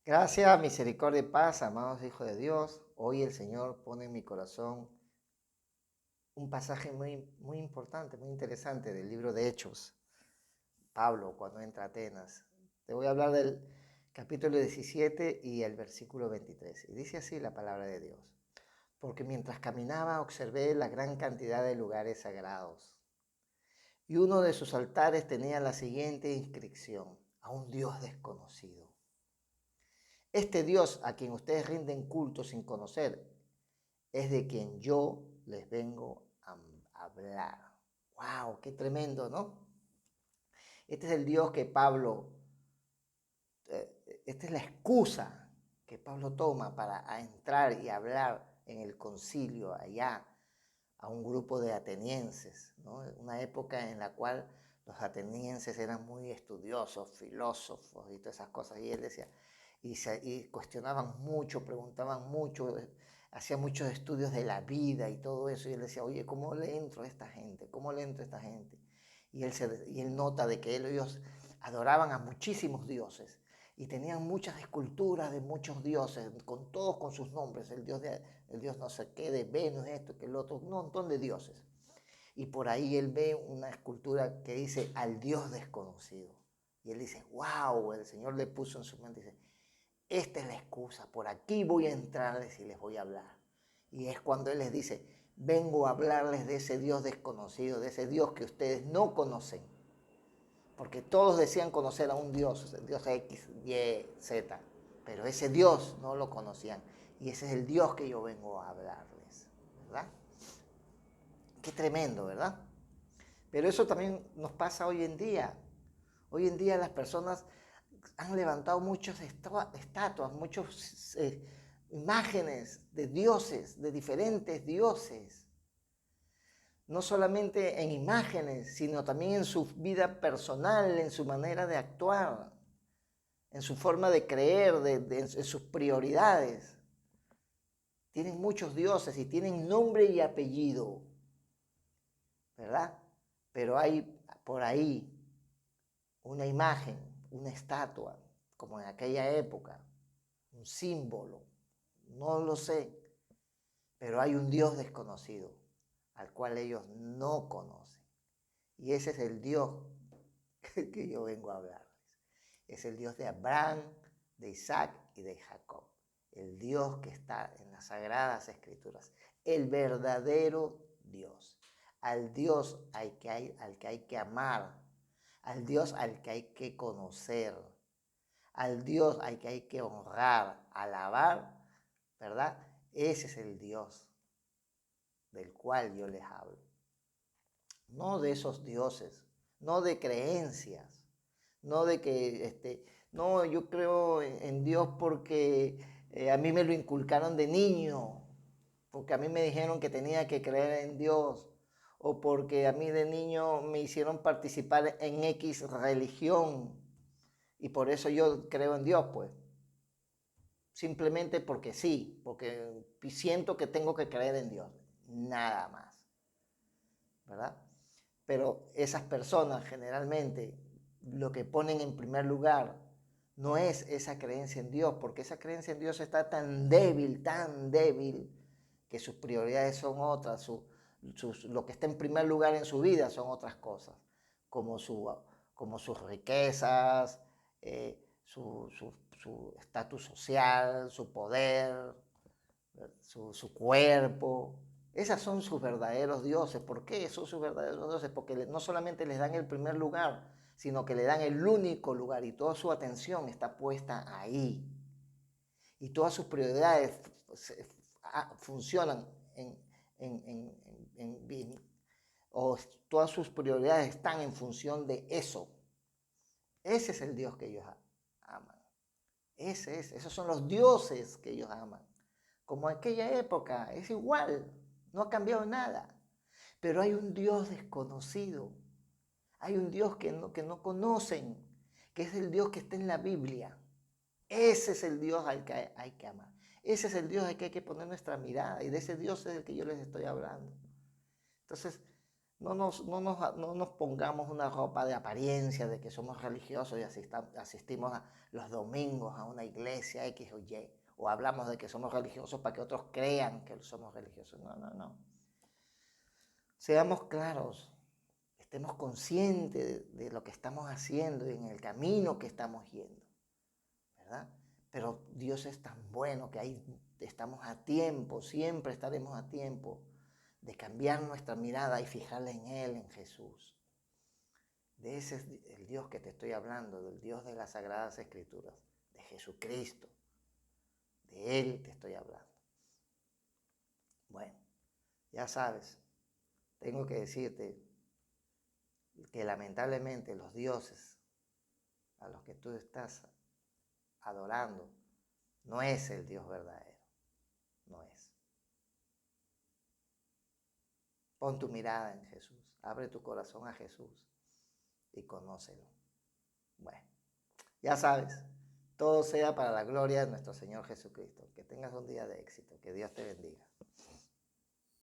Gracias, misericordia y paz, amados hijos de Dios. Hoy el Señor pone en mi corazón un pasaje muy importante, muy interesante del libro de Hechos. Pablo, cuando entra a Atenas. Te voy a hablar del capítulo 17 y el versículo 23. Y dice así la palabra de Dios. Porque mientras caminaba observé la gran cantidad de lugares sagrados. Y uno de sus altares tenía la siguiente inscripción: a un Dios desconocido. Este Dios a quien ustedes rinden culto sin conocer es de quien yo les vengo a hablar. ¡Wow! ¡Qué tremendo!, ¿no? Este es el Dios que Pablo, esta es la excusa que Pablo toma para entrar y hablar en el concilio allá a un grupo de atenienses, ¿no? Una época en la cual los atenienses eran muy estudiosos, filósofos y todas esas cosas. Y él decía, y cuestionaban mucho, preguntaban mucho, hacían muchos estudios de la vida y todo eso. Y él decía, oye, ¿cómo le entro a esta gente? ¿Cómo le entro a esta gente? Y él nota de que ellos adoraban a muchísimos dioses y tenían muchas esculturas de muchos dioses, con todos con sus nombres, el dios no sé qué, de Venus, esto, que el otro, un montón de dioses. Y por ahí él ve una escultura que dice al Dios desconocido. Y él dice, wow, el Señor le puso en su mente, dice, esta es la excusa, por aquí voy a entrarles y les voy a hablar. Y es cuando él les dice, vengo a hablarles de ese Dios desconocido, de ese Dios que ustedes no conocen. Porque todos decían conocer a un Dios, el Dios X, Y, Z. Pero ese Dios no lo conocían. Y ese es el Dios que yo vengo a hablarles, ¿verdad? Qué tremendo, ¿verdad? Pero eso también nos pasa hoy en día. Hoy en día las personas han levantado muchas estatuas, muchas imágenes de dioses, de diferentes dioses. No solamente en imágenes, sino también en su vida personal, en su manera de actuar, en su forma de creer, en sus prioridades. Tienen muchos dioses y tienen nombre y apellido, ¿verdad? Pero hay por ahí una imagen, una estatua, como en aquella época, un símbolo, no lo sé, pero hay un Dios desconocido al cual ellos no conocen. Y ese es el Dios que yo vengo a hablarles. Es el Dios de Abraham, de Isaac y de Jacob. El Dios que está en las Sagradas Escrituras. El verdadero Dios. Al Dios al que hay que amar. Al Dios al que hay que conocer. Al Dios al que hay que honrar, alabar, ¿verdad? Ese es el Dios del cual yo les hablo. No de esos dioses, no de creencias, no de que, no, yo creo en Dios porque a mí me lo inculcaron de niño, porque a mí me dijeron que tenía que creer en Dios, o porque a mí de niño me hicieron participar en X religión y por eso yo creo en Dios, pues. Simplemente porque sí, porque siento que tengo que creer en Dios, nada más, ¿verdad? Pero esas personas generalmente lo que ponen en primer lugar no es esa creencia en Dios, porque esa creencia en Dios está tan débil, que sus prioridades son otras, lo que está en primer lugar en su vida son otras cosas, como, como sus riquezas, su estatus social, su poder, su cuerpo. Esas son sus verdaderos dioses. ¿Por qué son sus verdaderos dioses? Porque no solamente les dan el primer lugar, sino que le dan el único lugar y toda su atención está puesta ahí. Y todas sus prioridades funcionan bien, o todas sus prioridades están en función de eso. Ese es el Dios que ellos aman. Esos son los dioses que ellos aman. Como aquella época, es igual, no ha cambiado nada. Pero hay un Dios desconocido, hay un Dios que no conocen, que es el Dios que está en la Biblia. Ese es el Dios al que hay que amar. Ese es el Dios al que hay que poner nuestra mirada y de ese Dios es el que yo les estoy hablando. Entonces, no nos pongamos una ropa de apariencia de que somos religiosos y asistimos los domingos a una iglesia X o Y, o hablamos de que somos religiosos para que otros crean que somos religiosos. No, no, no. Seamos claros, estemos conscientes de lo que estamos haciendo y en el camino que estamos yendo, ¿verdad? Pero Dios es tan bueno que ahí estamos a tiempo, siempre estaremos a tiempo de cambiar nuestra mirada y fijarla en Él, en Jesús. De ese es el Dios que te estoy hablando, del Dios de las Sagradas Escrituras, de Jesucristo. De Él te estoy hablando. Bueno, ya sabes, tengo que decirte que lamentablemente los dioses a los que tú estás adorando no es el Dios verdadero, no es. Pon tu mirada en Jesús, abre tu corazón a Jesús y conócelo. Bueno, ya sabes, todo sea para la gloria de nuestro Señor Jesucristo. Que tengas un día de éxito, que Dios te bendiga.